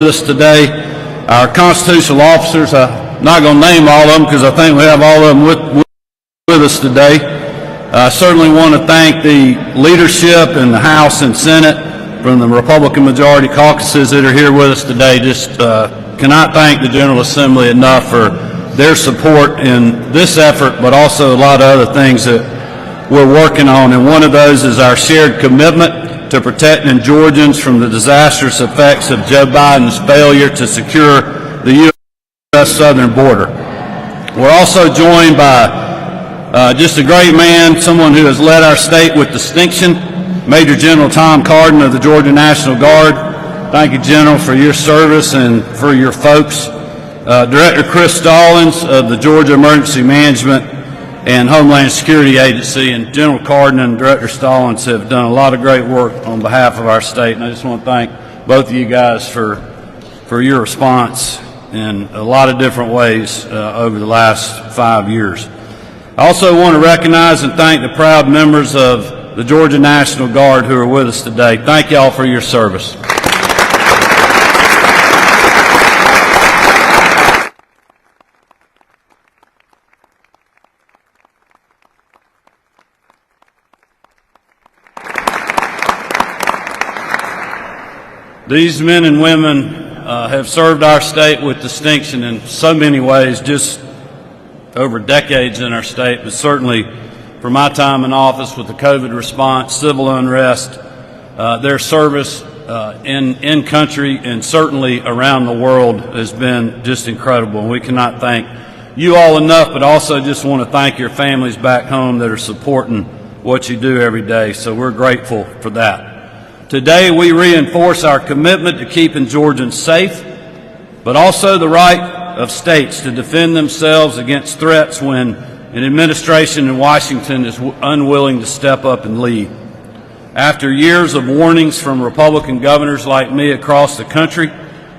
us today. Our constitutional officers, I'm not going to name all of them because I think we have all of them with us today. I certainly want to thank the leadership in the House and Senate from the Republican majority caucuses that are here with us today. Just cannot thank the General Assembly enough for their support in this effort, but also a lot of other things that we're working on. And one of those is our shared commitment to protecting Georgians from the disastrous effects of Joe Biden's failure to secure the U.S. southern border. We're also joined by just a great man, someone who has led our state with distinction, Major General Tom Cardin of the Georgia National Guard. Thank you, General, for your service and for your folks. Director Chris Stallings of the Georgia Emergency Management and Homeland Security Agency, and General Cardin and Director Stallings have done a lot of great work on behalf of our state, and I just want to thank both of you guys for your response in a lot of different ways over the last 5 years. I also want to recognize and thank the proud members of the Georgia National Guard who are with us today. Thank you all for your service. These men and women have served our state with distinction in so many ways, just over decades in our state, but certainly for my time in office with the COVID response, civil unrest, their service in country and certainly around the world has been just incredible. And we cannot thank you all enough, but also just want to thank your families back home that are supporting what you do every day. So we're grateful for that. Today, we reinforce our commitment to keeping Georgians safe, but also the right of states to defend themselves against threats when an administration in Washington is unwilling to step up and lead. After years of warnings from Republican governors like me across the country,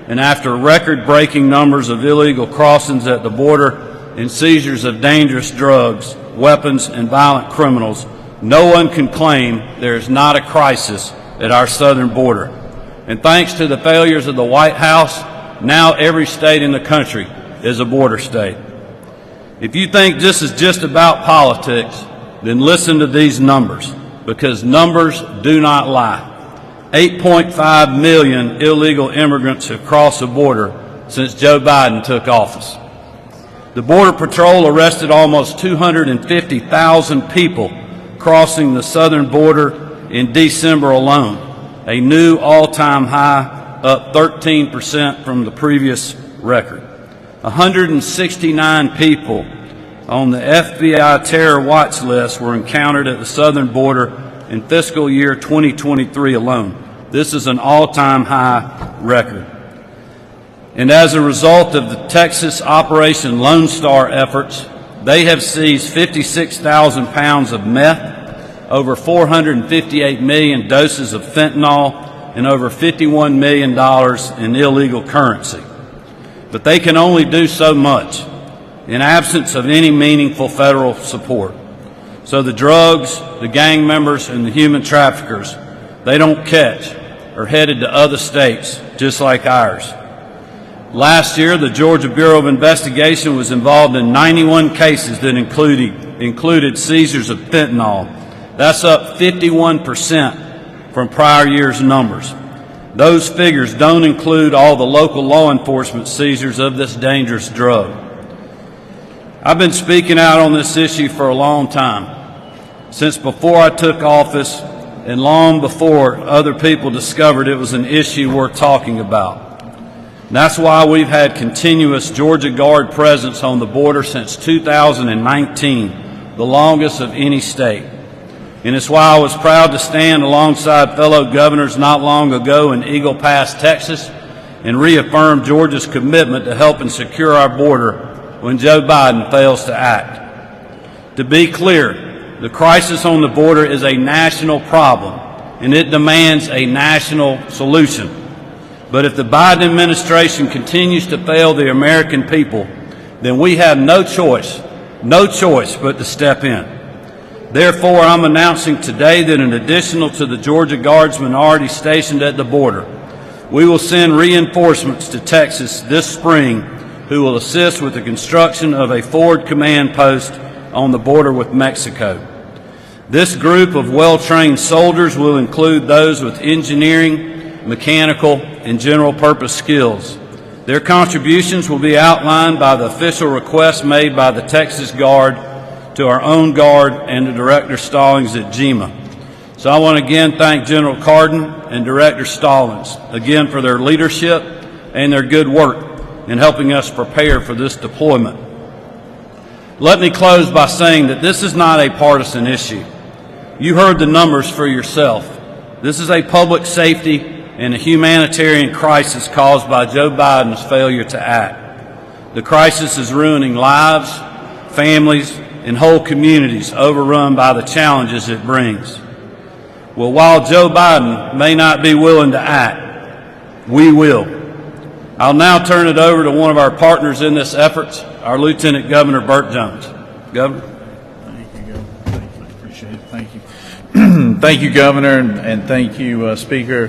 and after record-breaking numbers of illegal crossings at the border and seizures of dangerous drugs, weapons, and violent criminals, no one can claim there is not a crisis at our southern border. And thanks to the failures of the White House, now every state in the country is a border state. If you think this is just about politics, then listen to these numbers, because numbers do not lie. 8.5 million illegal immigrants have crossed the border since Joe Biden took office. The Border Patrol arrested almost 250,000 people crossing the southern border in December alone, a new all-time high, up 13% from the previous record. 169 people on the FBI terror watch list were encountered at the southern border in fiscal year 2023 alone. This is an all-time high record. And as a result of the Texas Operation Lone Star efforts, they have seized 56,000 pounds of meth, over 458 million doses of fentanyl, and over $51 million in illegal currency. But they can only do so much in absence of any meaningful federal support. So the drugs, the gang members, and the human traffickers, they don't catch are headed to other states just like ours. Last year, the Georgia Bureau of Investigation was involved in 91 cases that included seizures of fentanyl. That's up 51% from prior year's numbers. Those figures don't include all the local law enforcement seizures of this dangerous drug. I've been speaking out on this issue for a long time, since before I took office and long before other people discovered it was an issue worth talking about. And that's why we've had continuous Georgia Guard presence on the border since 2019, the longest of any state. And it's why I was proud to stand alongside fellow governors not long ago in Eagle Pass, Texas, and reaffirm Georgia's commitment to helping secure our border when Joe Biden fails to act. To be clear, the crisis on the border is a national problem, and it demands a national solution. But if the Biden administration continues to fail the American people, then we have no choice but to step in. Therefore, I'm announcing today that in addition to the Georgia Guards minority stationed at the border, We will send reinforcements to Texas this spring who will assist with the construction of a forward command post on the border with Mexico. This group of well-trained soldiers will include those with engineering, mechanical, and general purpose skills. Their contributions will be outlined by the official request made by the Texas Guard to our own Guard and to Director Stallings at GEMA. So I want to again thank General Cardin and Director Stallings again for their leadership and their good work in helping us prepare for this deployment. Let me close by saying that this is not a partisan issue. You heard the numbers for yourself. This is a public safety and a humanitarian crisis caused by Joe Biden's failure to act. The crisis is ruining lives, families, and whole communities overrun by the challenges it brings. Well, while Joe Biden may not be willing to act, we will. I'll now turn it over to one of our partners in this effort, our Lieutenant Governor Burt Jones. Governor. Thank you, Governor. Thank you. I appreciate it. Thank you. Thank you, Governor, and thank you, Speaker,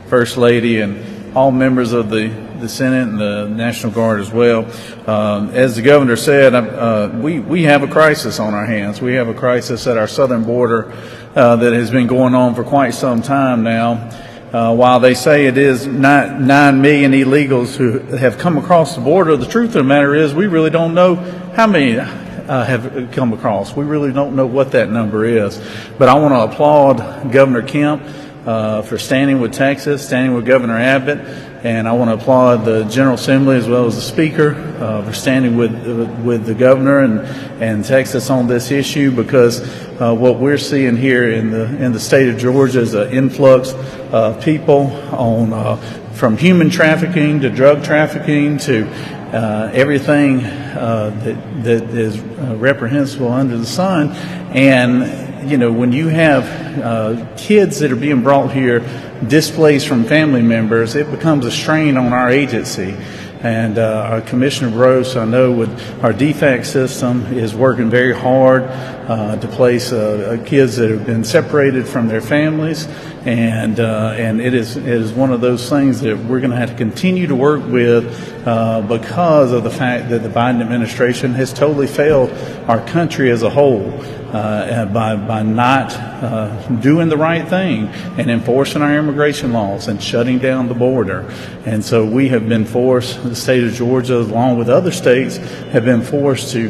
First Lady, and all members of the Senate and the National Guard as well. As the Governor said, we have a crisis on our hands. We have a crisis at our southern border that has been going on for quite some time now. While they say it is 9 million illegals who have come across the border, the truth of the matter is we really don't know how many have come across. We really don't know what that number is. But I want to applaud Governor Kemp for standing with Texas, standing with Governor Abbott, and I want to applaud the General Assembly as well as the Speaker for standing with the Governor and Texas on this issue, because what we're seeing here in the state of Georgia is an influx of people from human trafficking to drug trafficking to everything that is reprehensible under the sun. And, you know, when you have kids that are being brought here displaced from family members, it becomes a strain on our agency. And our Commissioner Gross, I know with our DFAC system, is working very hard to place kids that have been separated from their families. And it is one of those things that we're going to have to continue to work with because of the fact that the Biden administration has totally failed our country as a whole by not doing the right thing and enforcing our immigration laws and shutting down the border. And so we have been forced, the state of Georgia, along with other states, have been forced to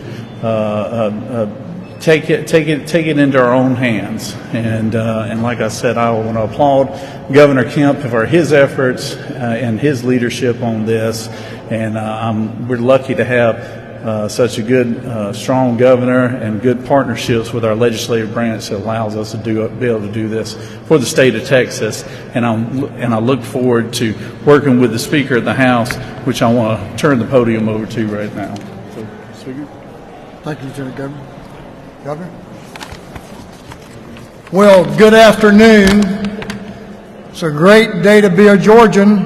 take it into our own hands. And like I said, I want to applaud Governor Kemp for his efforts and his leadership on this. And we're lucky to have such a good, strong governor and good partnerships with our legislative branch that allows us to be able to do this for the state of Texas. And I look forward to working with the Speaker of the House, which I want to turn the podium over to right now. So, Speaker. Thank you, Lieutenant Governor. Governor? Well, good afternoon. It's a great day to be a Georgian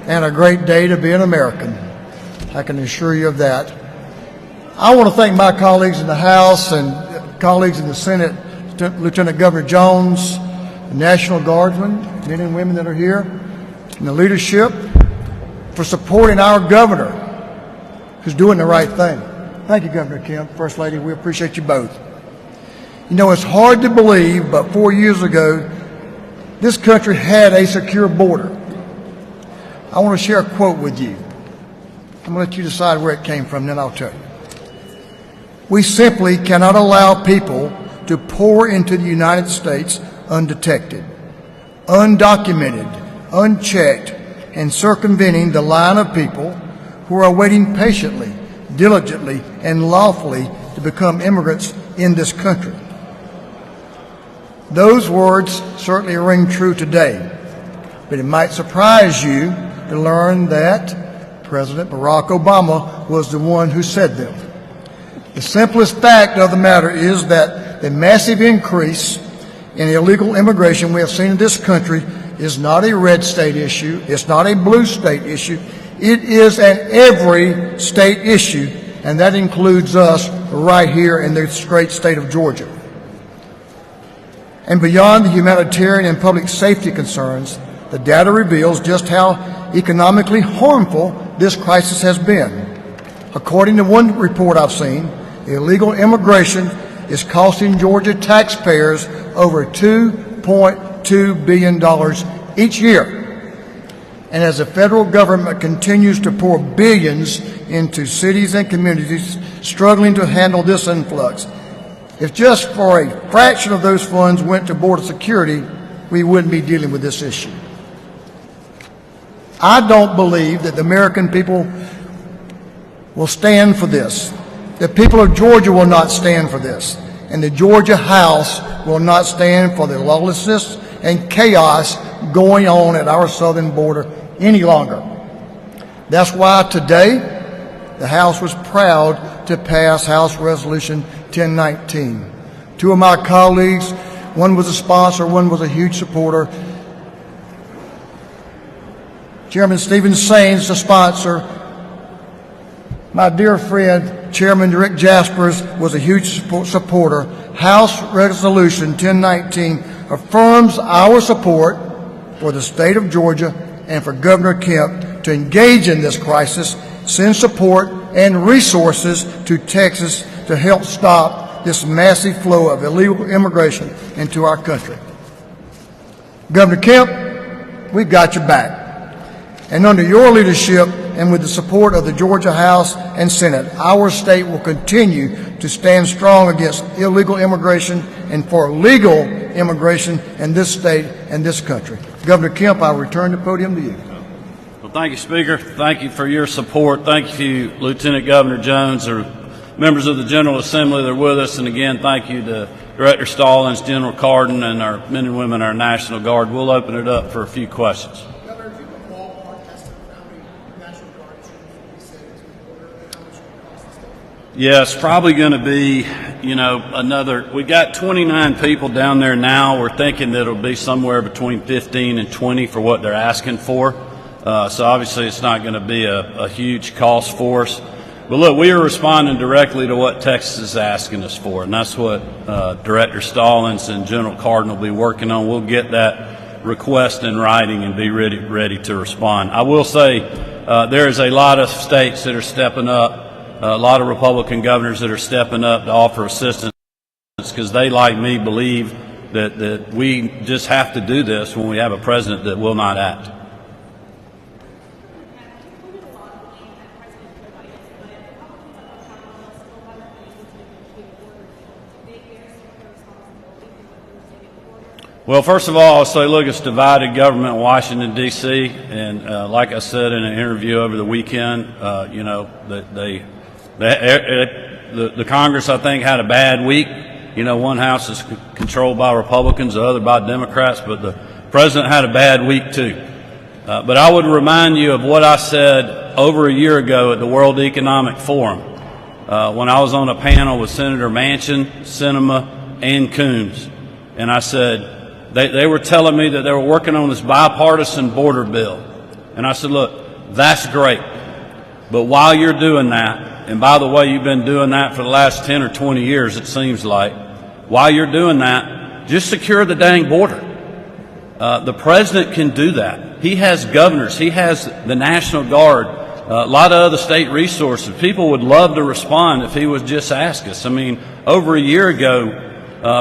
and a great day to be an American. I can assure you of that. I want to thank my colleagues in the House and colleagues in the Senate, Lieutenant Governor Jones, the National Guardsmen, men and women that are here, and the leadership for supporting our governor who's doing the right thing. Thank you, Governor Kemp, First Lady. We appreciate you both. You know, it's hard to believe, but 4 years ago, this country had a secure border. I want to share a quote with you. I'm going to let you decide where it came from, then I'll tell you. We simply cannot allow people to pour into the United States undetected, undocumented, unchecked, and circumventing the line of people who are waiting patiently, diligently, and lawfully to become immigrants in this country. Those words certainly ring true today, but it might surprise you to learn that President Barack Obama was the one who said them. The simplest fact of the matter is that the massive increase in illegal immigration we have seen in this country is not a red state issue, it's not a blue state issue, it is an every state issue, and that includes us right here in this great state of Georgia. And beyond the humanitarian and public safety concerns, The data reveals just how economically harmful this crisis has been. According to one report I've seen, illegal immigration is costing Georgia taxpayers over $2.2 billion each year. And as the federal government continues to pour billions into cities and communities struggling to handle this influx, if just for a fraction of those funds went to border security, we wouldn't be dealing with this issue. I don't believe that the American people will stand for this. The people of Georgia will not stand for this. And the Georgia House will not stand for the lawlessness and chaos going on at our southern border any longer. That's why today the House was proud to pass House Resolution 1019. Two of my colleagues, one was a sponsor, one was a huge supporter. Chairman Stephen Sains, the sponsor. My dear friend, Chairman Rick Jaspers, was a huge supporter. House Resolution 1019 affirms our support for the state of Georgia and for Governor Kemp to engage in this crisis, send support and resources to Texas to help stop this massive flow of illegal immigration into our country. Governor Kemp, we've got your back. And under your leadership and with the support of the Georgia House and Senate, our state will continue to stand strong against illegal immigration and for legal immigration in this state and this country. Governor Kemp, I'll return the podium to you. Well, thank you, Speaker. Thank you for your support. Thank you, Lieutenant Governor Jones, or members of the General Assembly that are with us. And again, thank you to Director Stallings, General Cardin, and our men and women, our National Guard. We'll open it up for a few questions. Yeah, it's probably going to be, we got 29 people down there now. We're thinking that it'll be somewhere between 15 and 20 for what they're asking for. So obviously it's not going to be a huge cost for us. But look, we are responding directly to what Texas is asking us for, and that's what Director Stallings and General Cardin will be working on. We'll get that request in writing and be ready to respond. I will say there is a lot of states that are stepping up. A lot of Republican governors that are stepping up to offer assistance because they, like me, believe that we just have to do this when we have a president that will not act. Well, first of all, I'll say, look, it's divided government in Washington, D.C., and like I said in an interview over the weekend, the Congress, I think, had a bad week. One house is controlled by Republicans, the other by Democrats, but the president had a bad week too. But I would remind you of what I said over a year ago at the World Economic Forum when I was on a panel with Senator Manchin, Sinema, and Coons. And I said, they were telling me that they were working on this bipartisan border bill. And I said, look, that's great. But while you're doing that, and by the way, you've been doing that for the last 10 or 20 years, it seems like. While you're doing that, just secure the dang border. The president can do that. He has governors. He has the National Guard, a lot of other state resources. People would love to respond if he would just ask us. I mean, over a year ago,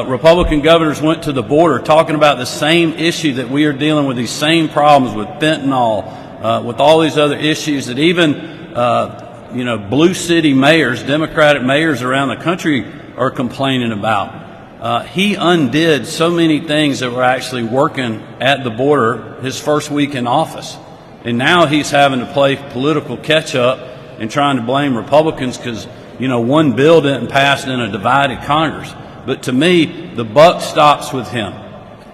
Republican governors went to the border talking about the same issue that we are dealing with, these same problems with fentanyl, with all these other issues that even blue city mayors, Democratic mayors around the country are complaining about. He undid so many things that were actually working at the border his first week in office. And now he's having to play political catch up and trying to blame Republicans because, one bill didn't pass in a divided Congress. But to me, the buck stops with him.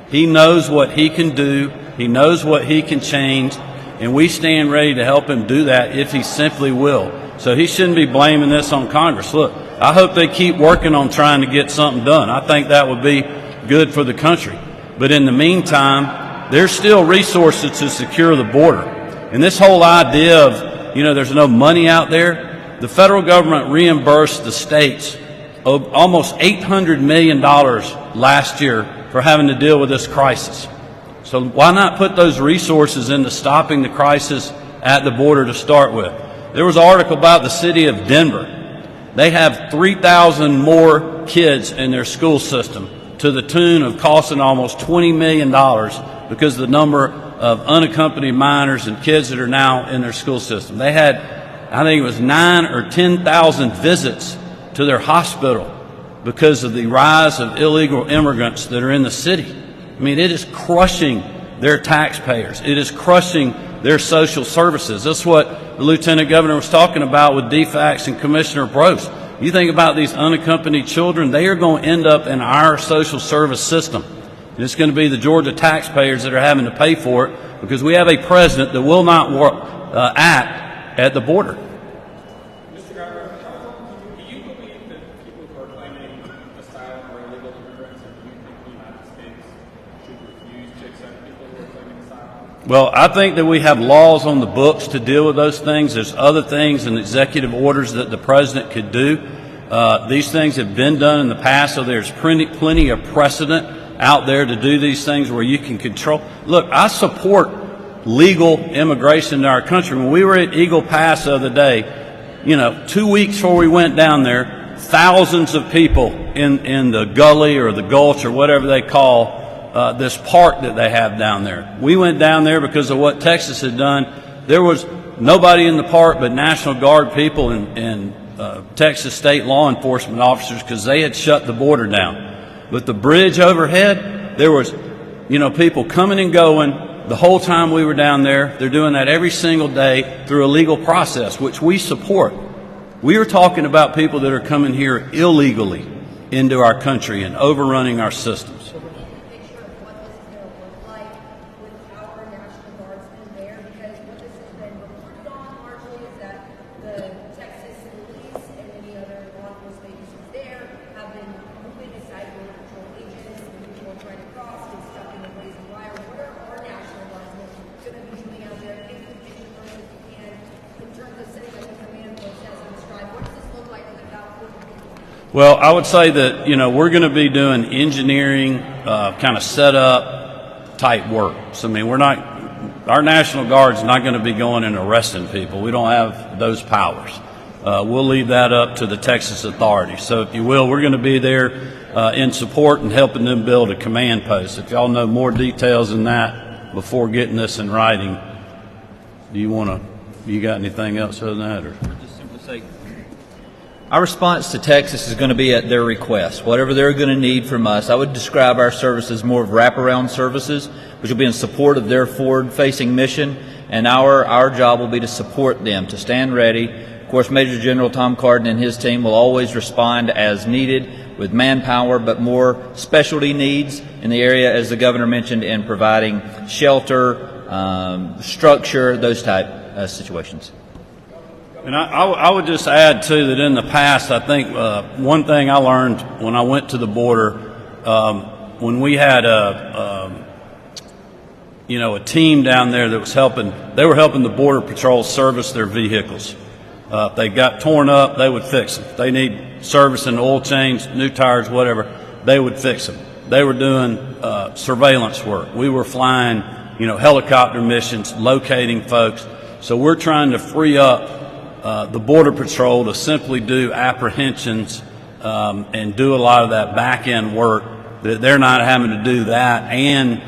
He knows what he can do. He knows what he can change. And we stand ready to help him do that if he simply will. So he shouldn't be blaming this on Congress. Look, I hope they keep working on trying to get something done. I think that would be good for the country. But in the meantime, there's still resources to secure the border. And this whole idea of, there's no money out there, the federal government reimbursed the states almost $800 million last year for having to deal with this crisis. So why not put those resources into stopping the crisis at the border to start with? There was an article about the city of Denver. They have 3,000 more kids in their school system to the tune of costing almost $20 million because of the number of unaccompanied minors and kids that are now in their school system. They had, I think it was 9,000 or 10,000 visits to their hospital because of the rise of illegal immigrants that are in the city. I mean, it is crushing their taxpayers. It is crushing their social services. That's what the Lieutenant Governor was talking about with DFACS and Commissioner Brose. You think about these unaccompanied children, they are going to end up in our social service system. And it's going to be the Georgia taxpayers that are having to pay for it because we have a president that will not act at the border. Mr. Governor, do you believe that people who are claiming asylum are illegal immigrants, or do you think the United States should refuse to accept people who are claiming asylum? Well, I think that we have laws on the books to deal with those things. There's other things and executive orders that the president could do. These things have been done in the past, so there's plenty of precedent out there to do these things where you can control. Look, I support legal immigration to our country. When we were at Eagle Pass the other day, 2 weeks before we went down there, thousands of people in the gully or the gulch or whatever they call this park that they have down there. We went down there because of what Texas had done. There was nobody in the park but National Guard people and Texas state law enforcement officers because they had shut the border down. But the bridge overhead, there was, people coming and going the whole time we were down there. They're doing that every single day through a legal process, which we support. We are talking about people that are coming here illegally into our country and overrunning our systems. So we need a picture of what this is going to look like with our National Guardsmen there, because what this has been reported on largely is that the Texas police and any other law enforcement agencies there have been moving aside border patrol agents and people trying to cross and stuck in the blazing wire. What are our National Guardsmen going to be doing out there? Take the picture first if you can in terms of setting up the command post as described. What does this look like with about 40 people? Well, I would say that, we're going to be doing engineering, kind of setup type work. So, our National Guard's not going to be going and arresting people. We don't have those powers. We'll leave that up to the Texas authorities. So, if you will, we're going to be there in support and helping them build a command post. If y'all know more details than that before getting this in writing, you got anything else other than that? Or? Just simply say, our response to Texas is going to be at their request. Whatever they're going to need from us, I would describe our service as more of wraparound services, which will be in support of their forward-facing mission, and our job will be to support them, to stand ready. Of course, Major General Tom Cardin and his team will always respond as needed with manpower, but more specialty needs in the area, as the governor mentioned, in providing shelter, structure, those type situations. And I would just add, too, that in the past, I think one thing I learned when I went to the border, when we had a team down there that was they were helping the Border Patrol service their vehicles. If they got torn up, they would fix them. If they need servicing, oil change, new tires, whatever, they would fix them. They were doing surveillance work. We were flying, helicopter missions, locating folks. So we're trying to free up the Border Patrol to simply do apprehensions and do a lot of that back-end work, that they're not having to do that and,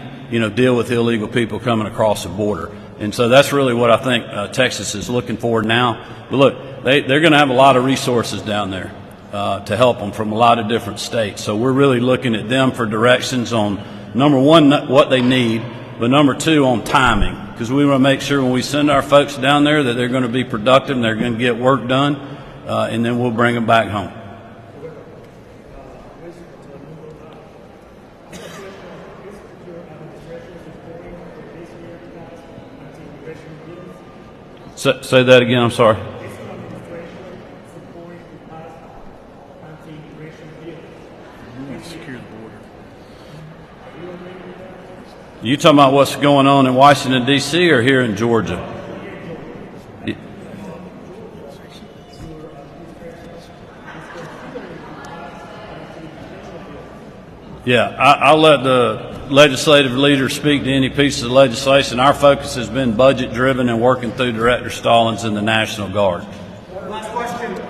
deal with illegal people coming across the border. And so that's really what I think Texas is looking for now. But look, they're going to have a lot of resources down there to help them from a lot of different states. So we're really looking at them for directions on, number one, what they need, but number two, on timing. Because we want to make sure when we send our folks down there that they're going to be productive and they're going to get work done, and then we'll bring them back home. Say that again, I'm sorry. Secure the border. You talking about what's going on in Washington, D.C. or here in Georgia? Yeah, I'll let the legislative leaders speak to any piece of legislation, our focus has been budget-driven and working through Director Stallings and the National Guard. Last question.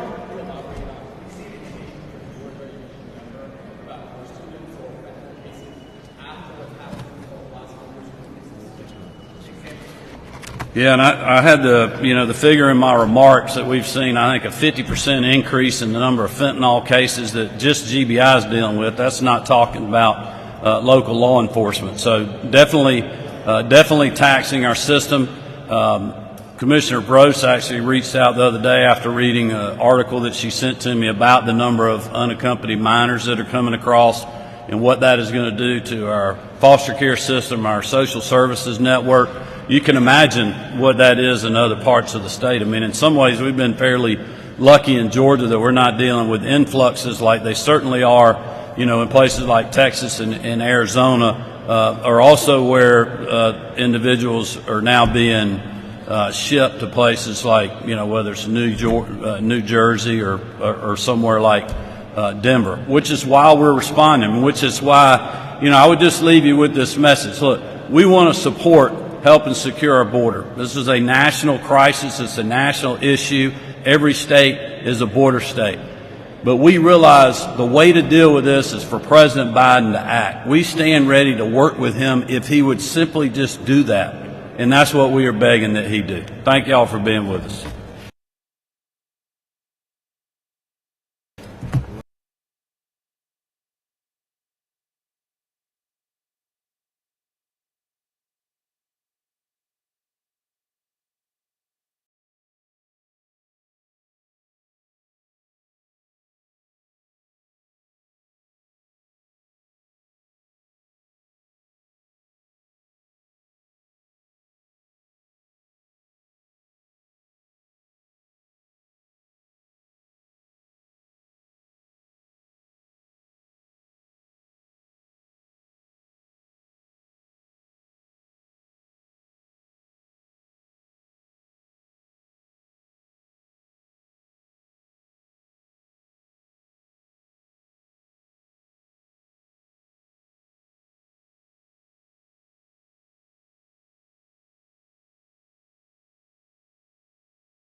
Yeah, and I had the figure in my remarks that we've seen, I think, a 50% increase in the number of fentanyl cases that just GBI is dealing with. That's not talking about local law enforcement. So definitely taxing our system. Commissioner Brose actually reached out the other day after reading an article that she sent to me about the number of unaccompanied minors that are coming across and what that is going to do to our foster care system, our social services network. You can imagine what that is in other parts of the state. I mean, in some ways, we've been fairly lucky in Georgia that we're not dealing with influxes like they certainly are, in places like Texas and Arizona, or also where individuals are now being shipped to places like, whether it's New Jersey or somewhere like Denver, which is why we're responding, which is why, I would just leave you with this message. Look, we want to support helping secure our border. This is a national crisis. It's a national issue. Every state is a border state. But we realize the way to deal with this is for President Biden to act. We stand ready to work with him if he would simply just do that. And that's what we are begging that he do. Thank y'all for being with us.